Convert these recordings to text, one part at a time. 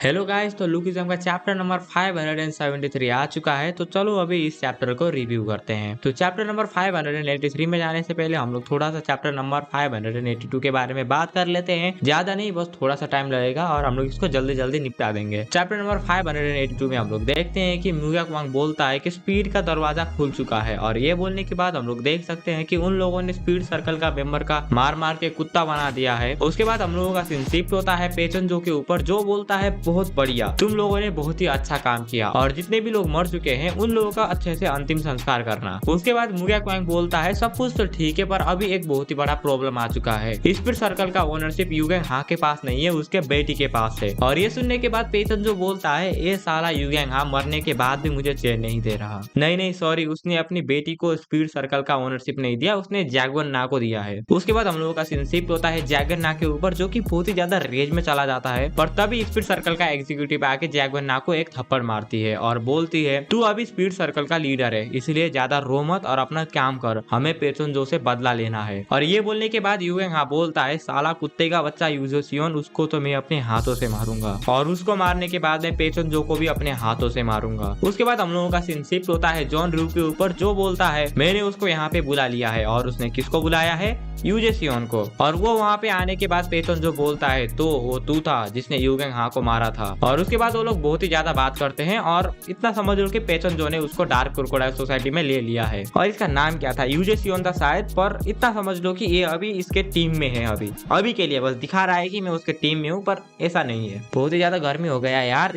Hello guys, तो lookism का chapter number 573 आ चुका है। तो चलो अभी इस चैप्टर को रिव्यू करते हैं। तो चैप्टर नंबर 583 में जाने से पहले हम लोग थोड़ा सा चैप्टर नंबर 582 के बारे में बात कर लेते हैं। ज्यादा नहीं, बस थोड़ा सा टाइम लगेगा और हम लोग इसको जल्दी जल्दी निपटा देंगे। चैप्टर नंबर 582 में हम लोग देखते हैं कि म्यूगक वांग बोलता है कि स्पीड का दरवाजा खुल चुका है, और ये बोलने के बाद हम लोग देख सकते हैं कि उन लोगों ने स्पीड सर्कल का मेंबर का मार मार के कुत्ता बना दिया है। उसके बाद हम लोगों का सीन शिफ्ट होता है पेचनजो के ऊपर, जो बोलता है बहुत बढ़िया, तुम लोगों ने बहुत ही अच्छा काम किया और जितने भी लोग मर चुके हैं उन लोगों का अच्छे से अंतिम संस्कार करना। उसके बाद म्यूगक वांग बोलता है सब कुछ तो ठीक है, पर अभी एक बहुत ही बड़ा प्रॉब्लम आ चुका है। स्पीड सर्कल का ओनरशिप यूगेंग हा के पास नहीं है, उसके बेटी के पास है। और ये सुनने के बाद पेचनजो बोलता है ये साला यूगेंग हा मरने के बाद भी मुझे चैन नहीं दे रहा। नहीं सॉरी, उसने अपनी बेटी को स्पीड सर्कल का ओनरशिप नहीं दिया, उसने जैगवन ना को दिया है। उसके बाद हम लोगों का सीन शिफ्ट होता है जैगवन ना के ऊपर, जो कि बहुत ही ज्यादा रेज में चला जाता है। पर तभी स्पीड सर्कल का एग्जीक्यूटिव आके जैगवन ना को एक थप्पड़ मारती है और बोलती है तू अभी स्पीड सर्कल का लीडर है, इसलिए ज्यादा रो मत और अपना काम कर, हमें पेचनजो से बदला लेना है। और ये बोलने के बाद यूगेंग हा बोलता है साला कुत्ते का बच्चा यूजोसियोन, उसको तो मैं अपने हाथों से मारूंगा, और उसको मारने के बाद मैं पेचनजो को भी अपने हाथों से मारूंगा। उसके बाद हम लोगों का सीन शिफ्ट होता है जॉन रू के ऊपर, जो बोलता है मैंने उसको यहाँ पे बुला लिया है। और उसने किसको बुलाया है? यूजेसियोन को। और वो वहाँ पे आने के बाद पेचनजो बोलता है तो वो तू था जिसने यूगेंग हा को मारा था। और उसके बाद वो लोग बहुत ही ज्यादा बात करते हैं और इतना समझ लो कि पेचनजो ने उसको डार्क क्रोकोडाइल सोसाइटी में ले लिया है। और इसका नाम क्या था? यूजेसियोन था शायद, पर इतना समझ लो कि ये अभी इसके टीम में है। अभी के लिए बस दिखा रहा है कि मैं उसके टीम में हूँ, पर ऐसा नहीं है। बहुत ही ज्यादा गर्मी हो गया यार,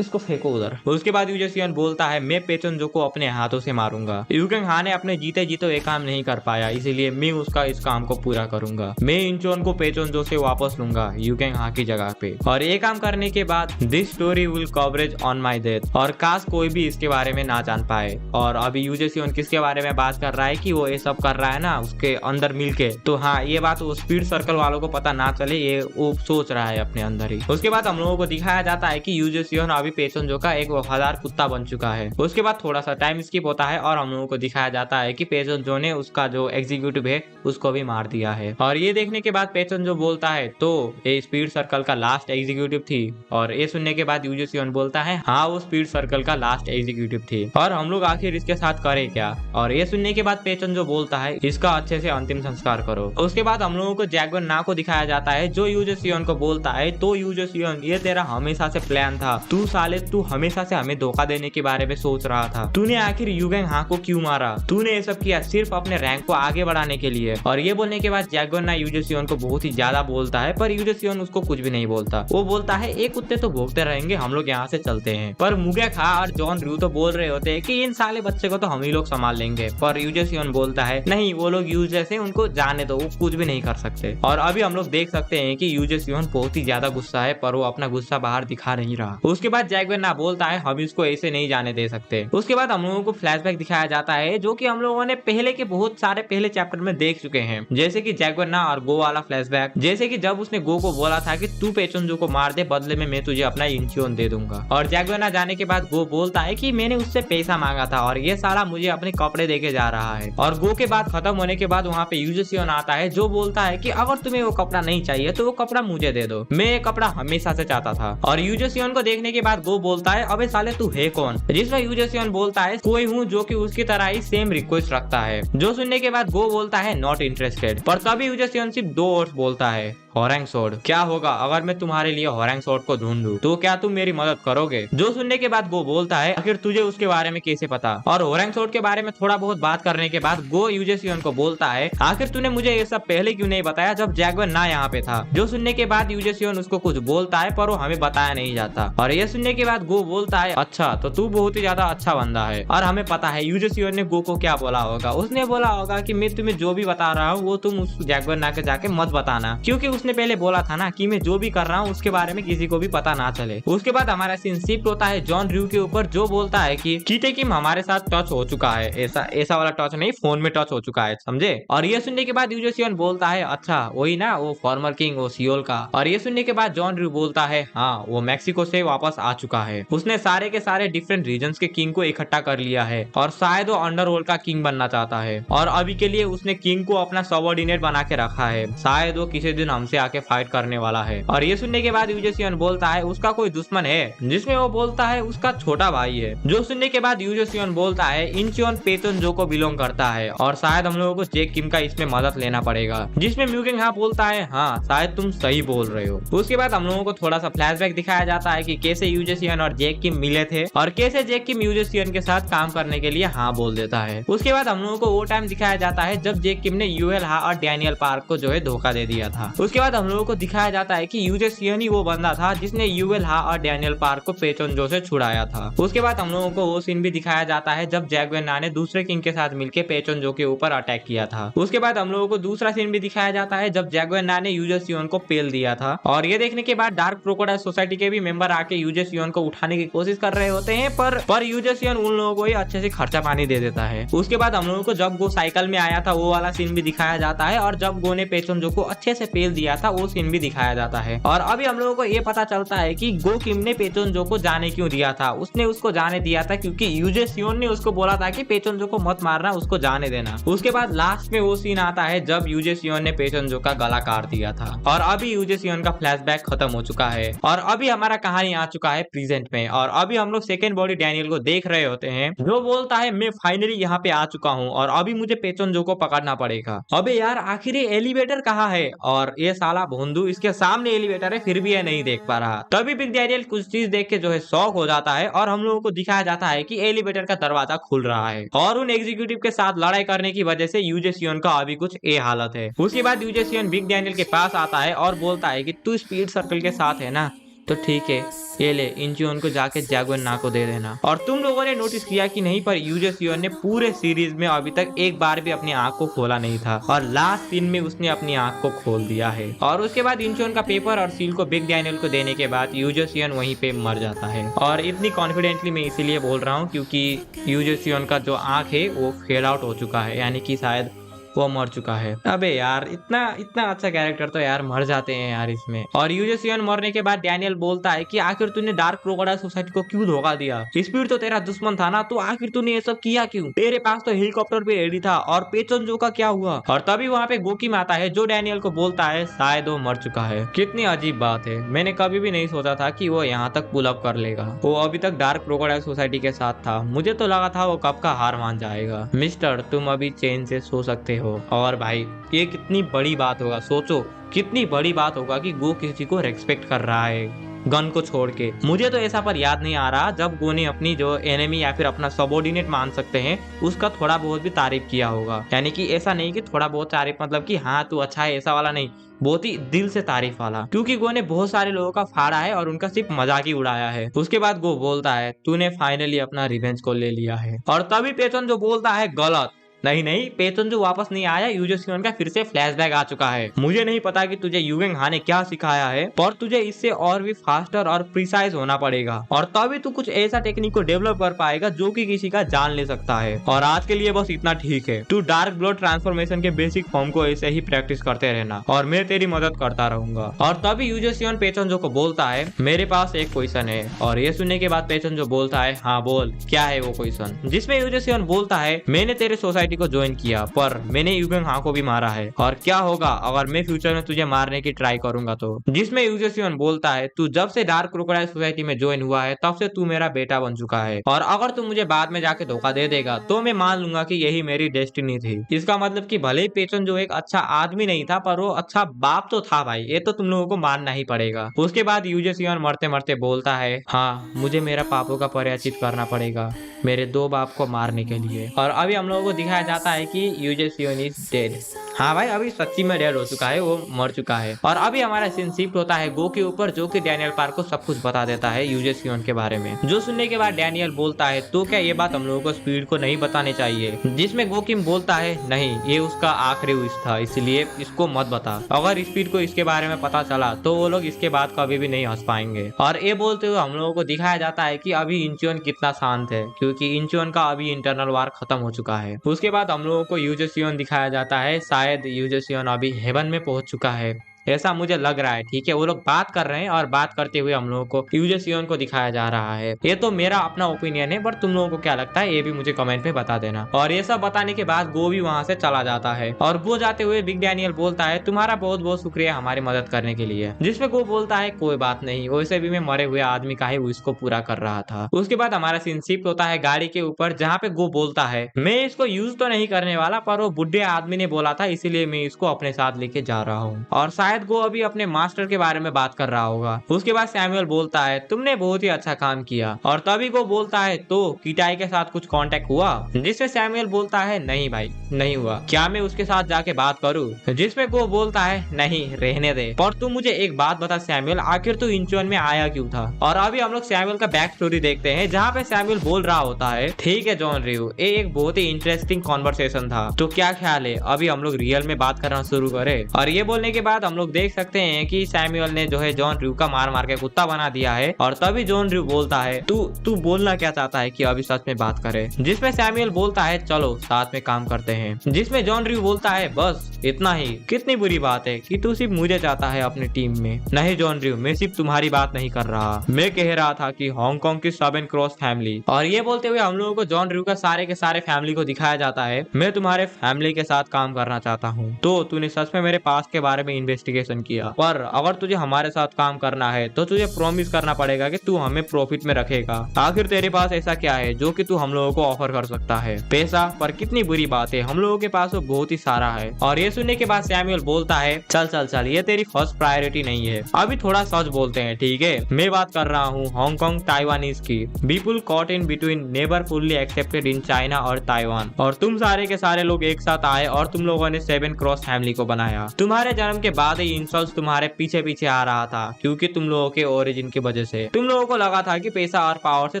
इसको फेंको उधर। उसके बाद यूजेसियोन बोलता है मैं पेचनजो को अपने हाथों से मारूंगा। यूगेंग हा ने अपने जीते ये काम नहीं कर पाया, इसीलिए मैं उसका इस काम को पूरा करूंगा। मैं इंचोन को पेचनजो से वापस लूंगा यूगेंग हा की जगह पे। और ये काम करने के बाद this story will coverage on my death. और काश कोई भी इसके बारे में ना जान पाए। और अभी यूजेसियोन किसके बारे में बात कर रहा है कि वो ये सब कर रहा है ना उसके अंदर मिलके। तो हाँ, ये बात वो स्पीड सर्कल वालों को पता ना चले, ये वो सोच रहा है अपने अंदर ही। उसके बाद हम लोगों को दिखाया जाता है कि यूजेसियोन पेचनजो का एक वफादार कुत्ता बन चुका है। उसके बाद थोड़ा सा टाइम स्किप होता है और हम लोगों को दिखाया जाता है कि पेचनजो ने उसका जो एग्जीक्यूटिव है उसको भी मार दिया है। और ये देखने के बाद पेचनजो बोलता है तो ये स्पीड सर्कल का लास्ट एग्जीक्यूटिव थी। और ये सुनने के बाद यूजेसियोन बोलता है हाँ, वो स्पीड सर्कल का लास्ट एग्जीक्यूटिव थी, और हम लोग आखिर इसके साथ करें क्या? और ये सुनने के बाद पेचनजो बोलता है इसका अच्छे से अंतिम संस्कार करो। उसके बाद हम लोगों को जैगवन ना को दिखाया जाता है, जो यूजेसियोन को बोलता है तो यूजेसियोन ये तेरा हमेशा से प्लान था, तू साले तू हमेशा से हमें धोखा देने के बारे में सोच रहा था। तूने आखिर यूगेंग हा को क्यों मारा? तूने ये सब किया सिर्फ अपने रैंक को आगे बढ़ाने के लिए। और ये बोलने के बाद जैगवन ना यूजेसियोन को बहुत ही ज्यादा बोलता है, पर यूजेसियोन उसको कुछ भी नहीं बोलता। वो बोलता है एक कुत्ते तो भोगते रहेंगे, हम लोग यहाँ से चलते हैं। पर म्यूगक हा और जॉन रू तो बोल रहे होते हैं कि इन साले बच्चे को तो हम ही लोग संभाल लेंगे। पर यूजेसियोन बोलता है नहीं, वो लोग यूजर्स हैं, उनको जाने दो, वो कुछ भी नहीं कर सकते। और अभी हम लोग देख सकते हैं कि यूजेसियोन बहुत ही ज्यादा गुस्सा है, पर वो अपना गुस्सा बाहर दिखा नहीं रहा। उसके बाद जैगवन ना बोलता है हम इसको ऐसे नहीं जाने दे सकते। उसके बाद हम लोगों को फ्लैशबैक दिखाया जाता है, जो कि हम लोगों ने पहले के बहुत सारे पहले चैप्टर में देख चुके हैं, जैसे कि जैगवन ना और गो वाला फ्लैशबैक। जैसे कि जब उसने गो को बोला था कि तू पेचनजो को मार दे, बदले में मैं तुझे अपना इंचियोन दे दूंगा। और जैगवन ना जाने के बाद गो बोलता है कि मैंने उससे पैसा मांगा था और ये साला मुझे अपने कपड़े देके जा रहा है। और गो के बाद खत्म होने के बाद वहाँ पे यूजेसियोन आता है, जो बोलता है कि अगर तुम्हें वो कपड़ा नहीं चाहिए तो वो कपड़ा मुझे दे दो, मैं ये कपड़ा हमेशा से चाहता था। और यूजेसियोन को देखने के बाद गो बोलता है अबे साले तू है कौन? जिसमें यूजेसियोन बोलता है कोई हूँ जो कि उसकी तरह ही सेम रिक्वेस्ट रखता है। जो सुनने के बाद गो बोलता है नॉट इंटरेस्टेड। पर तभी यूजेसियोन सिर्फ 2 वर्ड्स बोलता है, होरेंग सोर्ड। क्या होगा अगर मैं तुम्हारे लिए होरेंग सोर्ड को ढूंढूं, तो क्या तुम मेरी मदद करोगे? जो सुनने के बाद गो बोलता है आखिर तुझे उसके बारे में कैसे पता? और होरेंग सोर्ड के बारे में थोड़ा बहुत बात करने के बाद गो यूजेसियोन को बोलता है आखिर तूने मुझे ये सब पहले क्यों नहीं बताया जब जैगवन ना यहाँ पे था? जो सुनने के बाद यूजेसियोन उसको कुछ बोलता है, पर वो हमें बताया नहीं जाता। और ये सुनने के बाद गो बोलता है अच्छा, तो तू बहुत ही ज्यादा अच्छा बंदा है। और हमें पता है यूजेसियोन ने गो को क्या बोला होगा। उसने बोला होगा कि मैं तुम्हें जो भी बता रहा हूँ वो तुम उस जैगवन ना के जाके मत बताना, क्योंकि उसने पहले बोला था ना कि मैं जो भी कर रहा हूँ उसके बारे में किसी को भी पता ना चले। उसके बाद हमारा सीन शिफ्ट होता है जॉन रू के ऊपर, जो बोलता है कि कीटे किम हमारे साथ टच हो चुका है। ऐसा वाला टच नहीं, फोन में टच हो चुका है, समझे? और ये सुनने के बाद यूजेसियोन बोलता है अच्छा वही ना, वो फॉर्मर किंग, वो सियोल का। और ये सुनने के बाद जॉन रू बोलता है हाँ, वो मैक्सिको से वापस आ चुका है। उसने सारे के सारे डिफरेंट रीजन्स के किंग को इकट्ठा कर लिया है और शायद वो अंडरवर्ल्ड का किंग बनना चाहता है। और अभी के लिए उसने किंग को अपना सबऑर्डिनेट बना के रखा है, शायद वो किसी दिन हमसे हमसे आके फाइट करने वाला है। और ये सुनने के बाद यूजेसियन बोलता है उसका कोई दुश्मन है, जिसमें वो बोलता है उसका छोटा भाई है। जो सुनने के बाद यूजेसियन बोलता है इंचियोन पेचोनजो को बिलोंग करता है और शायद हम लोगों को जैक किम का इसमें मदद लेना पड़ेगा। जिसमें म्यूगिंग हाँ बोलता है हाँ शायद तुम सही बोल रहे हो। उसके बाद हम लोगों को थोड़ा सा फ्लैशबैक दिखाया जाता है कि कैसे यूजेसियन और जैक किम मिले थे और कैसे जैक किम यूजेसियन के साथ काम करने के लिए हाँ बोल देता है। उसके बाद हम लोगों को वो टाइम दिखाया जाता है जब जैक किम ने यूएल हा और डैनियल पार्क को जो है धोखा दे दिया था। उसके बाद हम लोगों को दिखाया जाता है कि यूजेसियन ही वो बंदा था जिसने यूएल हा और डैनियल पार्क को पेचोनजो से छुड़ाया था। उसके बाद हम लोगों को वो सीन भी दिखाया जाता है जब जैगवेन ना ने दूसरे किंग के साथ मिलकर पेचोनजो के ऊपर अटैक किया था। उसके बाद हम लोगों को दूसरा सीन भी दिखाया जाता है जब जैगवेन ना ने यूजेसियन को पेल दिया था और ये देखने के बाद डार्क क्रोकोडाइल सोसाइटी के भी मेंबर आके यूजेसियन को उठाने की कोशिश कर रहे होते हैं पर यूजेसियन उन लोगों को ही अच्छे से खर्चा पानी दे देता है। उसके बाद हम लोगों को जब गो साइकिल में आया था वो वाला सीन भी दिखाया जाता है और जब गो ने पेचोनजो को अच्छे से पेल दिया था वो सीन भी दिखाया जाता है। और अभी हम लोगों को ये पता चलता है कि गो किम ने पेचोनजो को जाने क्यों दिया था। उसने उसको जाने दिया था क्योंकि यूजेसियन ने उसको बोला था कि पेचोनजो को मत मारना, उसको जाने देना। उसके बाद लास्ट में वो सीन आता है जब यूजेसियन ने पेचोनजो का गला काट दिया था। और अभी यूजेसियन का फ्लैशबैक खत्म हो चुका है और अभी हमारा कहानी आ चुका है प्रेजेंट में। और अभी हम लोग सेकंड बॉडी डैनियल को देख रहे होते हैं जो बोलता है मैं फाइनली यहाँ पे आ चुका हूँ और अभी मुझे पेचोनजो को पकड़ना पड़ेगा। अबे यार आखिर ये एलिवेटर कहाँ है और ये साला भोंदू इसके सामने एलिवेटर है फिर भी ये नहीं देख पा रहा। तभी बिग डैनियल कुछ चीज देख के जो है शॉक हो जाता है और हम लोगों को दिखाया जाता है कि एलिवेटर का दरवाजा खुल रहा है और उन एग्जीक्यूटिव के साथ लड़ाई करने की वजह से यूजेसियन का अभी कुछ ये हालत है। उसके बाद यूजेसियन बिग डैनियल के पास आता है और बोलता है कि तू स्पीड सर्कल के साथ है ना, तो ठीक है ये ले इंचियोन को जाके जैगवेन ना को दे देना। और तुम लोगों ने नोटिस किया कि नहीं पर यूजेसियन ने पूरे सीरीज में अभी तक एक बार भी अपनी आंख को खोला नहीं था और लास्ट सीन में उसने अपनी आंख को खोल दिया है। और उसके बाद इंचियोन का पेपर और सील को बिग डैनियल को देने के बाद यूजेसियन वहीं पे मर जाता है। और इतनी कॉन्फिडेंटली मैं इसीलिए बोल रहा हूँ क्योंकि यूजेसियन का जो आंख है वो फेड आउट हो चुका है, यानी कि शायद वो मर चुका है। अबे यार इतना इतना अच्छा कैरेक्टर तो यार मर जाते हैं यार इसमें। और यूजेसियन मरने के बाद डैनियल बोलता है कि आखिर तूने डार्क क्रोकोडाइल सोसाइटी को क्यों धोखा दिया? स्पीड तो तेरा दुश्मन था ना, तो आखिर तूने ये सब किया क्यों? तेरे पास तो हेलीकॉप्टर पे रेडी था। और पेचोनजो का क्या हुआ? और तभी वहाँ पे गोकिम आता है जो डैनियल को बोलता है शायद वो मर चुका है। कितनी अजीब बात है, मैंने कभी भी नहीं सोचा था कि वो यहाँ तक पुल अप कर लेगा। वो अभी तक डार्क क्रोकोडाइल सोसाइटी के साथ था, मुझे तो लगा था वो कब का हार मान जाएगा। मिस्टर तुम अभी चैन से सो सकते हो। और भाई ये कितनी बड़ी बात होगा, सोचो कितनी बड़ी बात होगा कि गो किसी को रेस्पेक्ट कर रहा है गन को छोड़ के। मुझे तो ऐसा पर याद नहीं आ रहा जब गो ने अपनी जो एनिमी या फिर अपना सबऑर्डिनेट मान सकते हैं उसका थोड़ा बहुत भी तारीफ किया होगा। यानी कि ऐसा नहीं कि थोड़ा बहुत तारीफ मतलब कि हाँ तू अच्छा है ऐसा वाला नहीं, बहुत ही दिल से तारीफ वाला। क्योंकि गो ने बहुत सारे लोगों का फाड़ा है और उनका सिर्फ मजाक ही उड़ाया है। उसके बाद गो बोलता है तूने फाइनली अपना रिवेंज को ले लिया है। और तभी पेचोनजो बोलता है गलत, नहीं पेचोनजो वापस नहीं आया, यूजेसियन का फिर से फ्लैशबैक आ चुका है। मुझे नहीं पता कि तुझे यूवेंग हा ने क्या सिखाया है पर तुझे इससे और भी फास्टर और प्रिसाइज होना पड़ेगा और तभी तू कुछ ऐसा टेक्निक को डेवलप कर पाएगा जो कि किसी का जान ले सकता है। और आज के लिए बस इतना ठीक है, तू डार्क ब्लड ट्रांसफॉर्मेशन के बेसिक फॉर्म को ऐसे ही प्रैक्टिस करते रहना और मैं तेरी मदद करता रहूंगा। और तभी यूजेसियन पेचोनजो को बोलता है मेरे पास एक क्वेश्चन है। और ये सुनने के बाद पेचोनजो बोलता है हाँ बोल क्या है वो क्वेश्चन? जिसमें यूजेसियन बोलता है मैंने तेरे सोसाइटी को ज्वाइन किया पर मैंने यूवेंग हा को भी मारा है और क्या होगा अगर मैं फ्यूचर में तुझे मारने की ट्राई करूंगा तो? जिसमें यूजेसियन बोलता है तू जब से डार्क क्रोकोडाइल सोसाइटी में ज्वाइन हुआ है तब से तू मेरा बेटा बन चुका है और अगर तू मुझे बाद में जाके धोखा दे देगा तो मैं मान लूंगा कि यही मेरी डेस्टिनी थी। इसका मतलब कि भले ही पेचोनजो एक अच्छा आदमी नहीं था पर वो अच्छा बाप तो था भाई, ये तो तुम लोगों को मानना ही पड़ेगा। उसके बाद यूजेसियन मरते मरते बोलता है हाँ मुझे मेरा पापों का परिचित करना पड़ेगा मेरे 2 बाप को मारने के लिए। और अभी हम लोगों को दिखाया जाता है कि यूजेसियन इज डेड। हाँ भाई अभी सच्ची में डेड हो चुका है, वो मर चुका है। और अभी हमारा सीन शिफ्ट होता है गो के ऊपर जो कि डैनियल पार्क को सब कुछ बता देता है यूजेसियन के बारे में। जो सुनने के बाद डैनियल बोलता है तो क्या ये बात हम लोगों को स्पीड को नहीं बतानी चाहिए? जिसमें गोकिम बोलता है नहीं ये उसका आखिरी विश था इसलिए इसको मत बता, अगर स्पीड को इसके बारे में पता चला तो वो लोग इसके बाद कभी भी नहीं हंस पाएंगे। और ये बोलते हुए हम लोगों को दिखाया जाता है कि अभी इंचियोन कितना शांत है क्योंकि इंचियोन का अभी इंटरनल वार खत्म हो चुका है। उसके बाद हम लोगों को यूजेसियन दिखाया जाता है, शायद यूजेसियन अभी हेवन में पहुंच चुका है ऐसा मुझे लग रहा है। ठीक है, वो लोग बात कर रहे हैं और बात करते हुए हम लोगों को यूजे सियोन को दिखाया जा रहा है। ये तो मेरा अपना ओपिनियन है, बट तुम लोगों को क्या लगता है ये भी मुझे कमेंट में बता देना। और ये सब बताने के बाद गो भी वहाँ से चला जाता है और गो जाते हुए बिग डैनियल बोलता है तुम्हारा बहुत बहुत शुक्रिया हमारी मदद करने के लिए। जिसमें गो बोलता है कोई बात नहीं, वैसे भी मैं मरे हुए आदमी का ही इसको पूरा कर रहा था। उसके बाद हमारा सीन शिफ्ट होता है गाड़ी के ऊपर, जहाँ पे गो बोलता है मैं इसको यूज तो नहीं करने वाला, पर वो बुढ़े आदमी ने बोला था इसीलिए मैं इसको अपने साथ लेके जा रहा हूँ। और शायद गो अभी अपने मास्टर के बारे में बात कर रहा होगा। उसके बाद सैमुअल बोलता है तुमने बहुत ही अच्छा काम किया। और तभी गो बोलता है तो किटाई के साथ कुछ कांटेक्ट हुआ? जिसमें सैमुअल बोलता है नहीं भाई नहीं हुआ, क्या मैं उसके साथ जाके बात करूं? जिसमें गो बोलता है नहीं रहने दे। पर तू मुझे एक बात बता सैमुअल, आखिर तू इंचोन में आया क्यों था? और अभी हम लोग सैमुअल का बैक स्टोरी देखते हैं, जहाँ पे सैमुअल बोल रहा होता है ठीक है जॉन रियो, ये एक बहुत ही इंटरेस्टिंग कॉन्वर्सेशन था, तो क्या ख्याल है अभी हम लोग रियल में बात करना शुरू करें? और ये बोलने के बाद हम लोग देख सकते हैं कि सैमुअल ने जो है जॉन रियो का मार मार के कुत्ता बना दिया है। और तभी जॉन रियो बोलता है तू बोलना क्या चाहता है कि अभी सच में बात करे? जिसमें सैमुअल बोलता है चलो साथ में काम करते हैं। जिसमें जॉन रियो बोलता है बस इतना ही, कितनी बुरी बात है कि तू सिर्फ मुझे चाहता है अपनी टीम में। नहीं जॉन रियो, मैं सिर्फ तुम्हारी बात नहीं कर रहा, मैं कह रहा था कि हांगकांग की 7 क्रॉस फैमिली। और ये बोलते हुए हम लोगों को जॉन रियो का सारे के सारे फैमिली को दिखाया जाता है। मैं तुम्हारे फैमिली के साथ काम करना चाहता हूँ, तो तूने सच में मेरे पास के बारे में इन्वेस्टिगेशन किया, पर अगर तुझे हमारे साथ काम करना है तो तुझे प्रॉमिस करना पड़ेगा कि तू हमें प्रॉफिट में रखेगा। आखिर तेरे पास ऐसा क्या है जो कि तू हम लोगों को ऑफर कर सकता है? पैसा? पर कितनी बुरी बात है, हम लोगों के पास तो बहुत ही सारा है। और ये सुनने के बाद सैमुअल बोलता है चल चल चल, ये तेरी फर्स्ट प्रायोरिटी नहीं है, अभी थोड़ा सच बोलते हैं ठीक है। मैं बात कर रहा हूँ हांगकांग ताइवानीज की। People caught in between never fully accepted in China और ताइवान। और तुम सारे के सारे लोग एक साथ आए और तुम लोगों ने 7 क्रॉस फैमिली को बनाया। तुम्हारे जन्म के बाद ही इंसल्ट तुम्हारे पीछे पीछे आ रहा था, क्योंकि तुम लोगों के ओरिजिन की वजह से तुम लोगों को लगा था कि पैसा और पावर से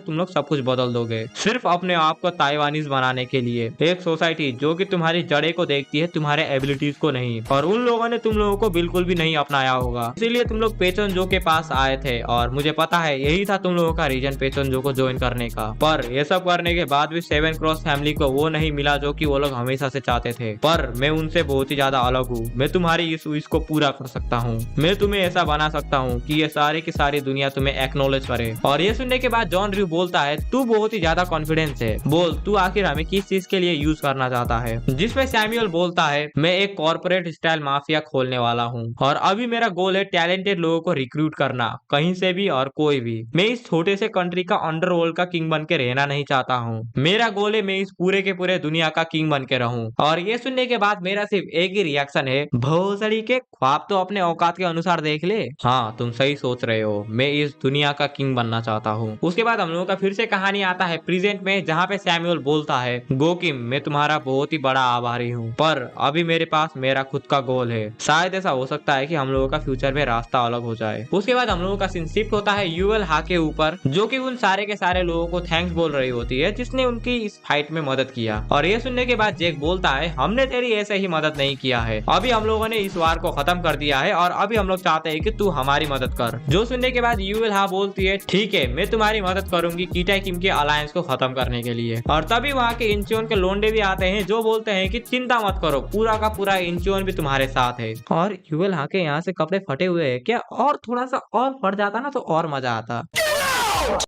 तुम लोग सब कुछ बदल दोगे, सिर्फ अपने आप को ताइवानीज बनाने के लिए। एक सोसाइटी जो कि तुम्हारी जड़े को देखती है, तुम्हारे एबिलिटीज को नहीं। और उन लोगों ने तुम लोगों को बिल्कुल भी नहीं अपनाया होगा, इसीलिए तुम लोग पेचनजो के पास आए थे। और मुझे पता है यही था तुम लोगों का रीजन पेचनजो को ज्वाइन करने का। पर ये सब करने के बाद भी 7 क्रॉस फैमिली को वो नहीं मिला जो कि वो लोग हमेशा से चाहते थे। पर मैं उनसे बहुत ही ज्यादा अलग हूँ, मैं तुम्हारी इस विश को पूरा कर सकता हूँ। मैं तुम्हें ऐसा बना सकता हूँ कि ये सारी की सारी दुनिया तुम्हें एक्नॉलेज करे। और ये सुनने के बाद जॉन रियो बोलता है तू बहुत ही ज्यादा कॉन्फिडेंस है, बोल तू आखिर हमें किस चीज के लिए यूज करना चाहता है? जिसमें सैमुअल बोलता है मैं एक कॉर्पोरेट स्टाइल माफिया खोलने वाला हूँ, और अभी मेरा गोल है टैलेंटेड लोगों को रिक्रूट करना, कहीं से भी और कोई भी। मैं इस छोटे से कंट्री का अंडरवर्ल्ड का किंग बन के रहना नहीं चाहता हूँ, मेरा गोल है मैं इस पूरे के पूरे दुनिया का किंग बन के रहूं। और ये सुनने के बाद मेरा सिर्फ एक ही रिएक्शन है, भोसड़ी के ख्वाब तो अपने औकात के अनुसार देख ले। हाँ तुम सही सोच रहे हो, मैं इस दुनिया का किंग बनना चाहता हूँ। उसके बाद हम लोगों का फिर से कहानी आता है प्रेजेंट में, जहाँ पे सैमुअल बोलता है गोकिम मैं तुम्हारा बहुत ही बड़ा आभारी हूँ, पर अभी मेरे पास मेरा खुद का गोल है। शायद ऐसा हो सकता है कि हम लोगों का फ्यूचर में रास्ता अलग हो जाए। उसके बाद हम लोगों का सीन शिफ्ट होता है यूएल हा के ऊपर, जो कि उन सारे के सारे लोगों को थैंक्स बोल रही होती है जिसने उनकी इस फाइट में मदद किया। और ये सुनने के बाद जैक बोलता है हमने तेरी ऐसे ही मदद नहीं किया है, अभी हम लोगों ने इस वार को खत्म कर दिया है और अभी हम लोग चाहते हैं कि तू हमारी मदद कर। जो सुनने के बाद यूएल हा बोलती है ठीक है मैं तुम्हारी मदद करूंगी किटाई किम के अलायंस को खत्म करने के लिए। और तभी वहाँ के इंचियोन के लोंडे भी आते हैं जो बोलते हैं कि चिंता मत करो, पूरा का पूरा इंचियोन भी तुम्हारे साथ है। और यूएल हा के यहाँ से कपड़े फटे हुए हैं क्या, और थोड़ा सा और फट जाता ना तो और मजा आता।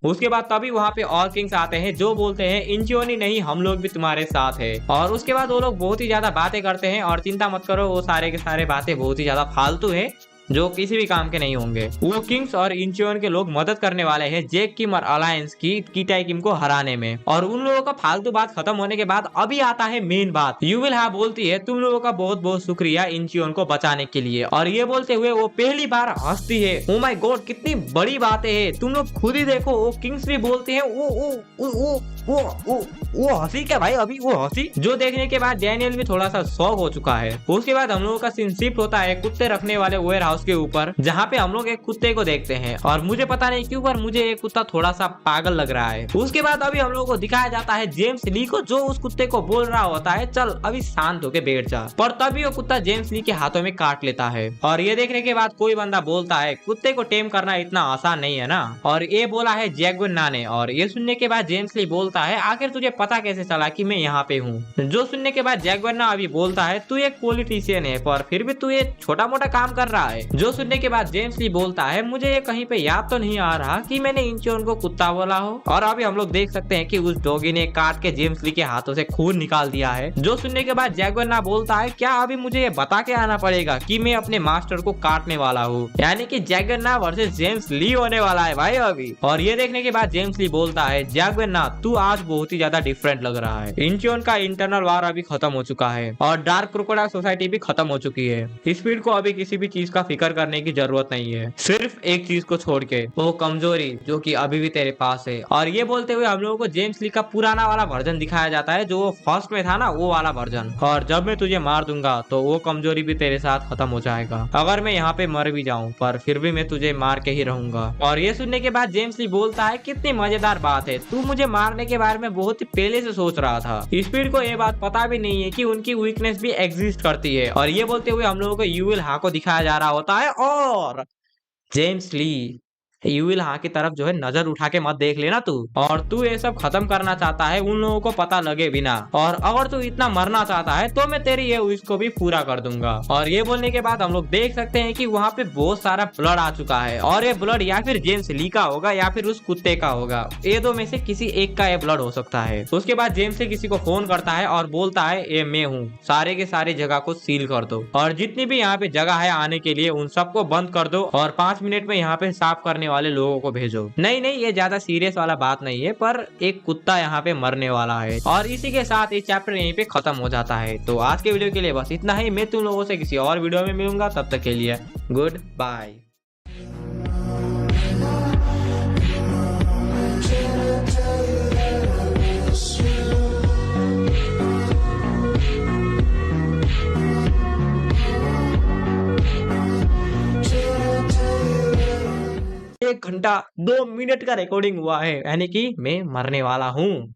उसके बाद तभी वहाँ पे और किंग्स आते हैं जो बोलते हैं इंचियोनी नहीं हम लोग भी तुम्हारे साथ है। और उसके बाद वो लोग बहुत ही ज्यादा बातें करते हैं, और चिंता मत करो वो सारे के सारे बातें बहुत ही ज्यादा फालतू है जो किसी भी काम के नहीं होंगे। वो किंग्स और इंचियोन के लोग मदद करने वाले हैं जैक किम और अलायंस की किटाई किम को हराने में। और उन लोगों का फालतू बात खत्म होने के बाद अभी आता है मेन बात। यूविल हा बोलती है तुम लोगों का बहुत बहुत शुक्रिया इंचियोन को बचाने के लिए। और ये बोलते हुए वो पहली बार हंसती है। ओ माय गॉड कितनी बड़ी बातें है, तुम लोग खुद ही देखो। वो किंग्स भी बोलते हैं वो हंसी क्या भाई, अभी वो हंसी जो देखने के बाद डैनियल भी थोड़ा सा शॉक हो चुका है। उसके बाद हम लोगों का सीन शिफ्ट होता है कुत्ते रखने वाले वेयर हाउस के ऊपर, जहाँ पे हम लोग एक कुत्ते को देखते हैं। और मुझे पता नहीं क्यों पर मुझे एक कुत्ता थोड़ा सा पागल लग रहा है। उसके बाद अभी हम लोगों को दिखाया जाता है जेम्स ली को, जो उस कुत्ते को बोल रहा होता है चल अभी शांत होके बैठ जा। पर तभी वो कुत्ता जेम्स ली के हाथों में काट लेता है। और ये देखने के बाद कोई बंदा बोलता है कुत्ते को टेम करना इतना आसान नहीं है ना। और ये बोला है जैगुन्ना ने। और ये सुनने के बाद जेम्स ली बोलता है आखिर तुझे पता कैसे चला कि मैं यहाँ पे हूँ। जो सुनने के बाद जैगुन्ना अभी बोलता है तू एक पॉलिटिशियन है पर फिर भी तू ये छोटा मोटा काम कर रहा है। जो सुनने के बाद जेम्स ली बोलता है मुझे ये कहीं पे याद तो नहीं आ रहा कि मैंने इंचियोन को कुत्ता बोला हो। और अभी हम लोग देख सकते हैं कि उस डॉगी ने काट के जेम्स ली के हाथों से खून निकाल दिया है। जो सुनने के बाद जैगुआर बोलता है क्या अभी मुझे ये बता के आना पड़ेगा कि मैं अपने मास्टर को काटने वाला हूँ, यानी कि जैगुआर वर्सेस जेम्स ली होने वाला है भाई अभी। और ये देखने के बाद जेम्स ली बोलता है जैगुआर तू आज बहुत ही ज्यादा डिफरेंट लग रहा है। इंचियोन का इंटरनल वार अभी खत्म हो चुका है और डार्क क्रोकोडाइल सोसाइटी भी खत्म हो चुकी है। स्पीड को अभी किसी भी चीज का फिक्र करने की जरूरत नहीं है, सिर्फ एक चीज को छोड़ के, वो कमजोरी जो कि अभी भी तेरे पास है। और ये बोलते हुए हम लोगों को जेम्स ली का पुराना वाला वर्जन दिखाया जाता है, जो वो फर्स्ट में था ना, वो वाला वर्जन। और जब मैं तुझे मार दूंगा तो वो कमजोरी भी तेरे साथ खत्म हो जाएगा, अगर मैं यहाँ पे मर भी जाऊँ पर फिर भी मैं तुझे मार के ही रहूंगा। और ये सुनने के बाद जेम्स ली बोलता है कितनी मजेदार बात है, तू मुझे मारने के बारे में बहुत ही पहले से सोच रहा था। स्पीड को ये बात पता भी नहीं है कि उनकी वीकनेस भी एग्जिस्ट करती है। और ये बोलते हुए हम लोगों को यू विल हा को दिखाया जा रहा होता है और जेम्स ली यू विल हाँ की तरफ जो है नजर उठा के मत देख लेना तू। और तू ये सब खत्म करना चाहता है उन लोगों को पता लगे बिना, और अगर तू इतना मरना चाहता है तो मैं तेरी ये विश को भी पूरा कर दूंगा। और ये बोलने के बाद हम लोग देख सकते हैं कि वहाँ पे बहुत सारा ब्लड आ चुका है, और ये ब्लड या फिर जेम्स ली का होगा या फिर उस कुत्ते का होगा, ये दो में से किसी एक का ये ब्लड हो सकता है। उसके बाद जेम्स से किसी को फोन करता है और बोलता है ये मैं हूँ, सारे के सारे जगह को सील कर दो और जितनी भी यहाँ पे जगह है आने के लिए उन सबको बंद कर दो और 5 मिनट में यहाँ पे साफ करने वाले लोगों को भेजो। नहीं ये ज्यादा सीरियस वाला बात नहीं है, पर एक कुत्ता यहाँ पे मरने वाला है। और इसी के साथ ये चैप्टर यहीं पे खत्म हो जाता है। तो आज के वीडियो के लिए बस इतना ही। मैं तुम लोगों से किसी और वीडियो में मिलूंगा, तब तक के लिए गुड बाय। एक घंटा 2 मिनट का रिकॉर्डिंग हुआ है, यानी कि मैं मरने वाला हूँ।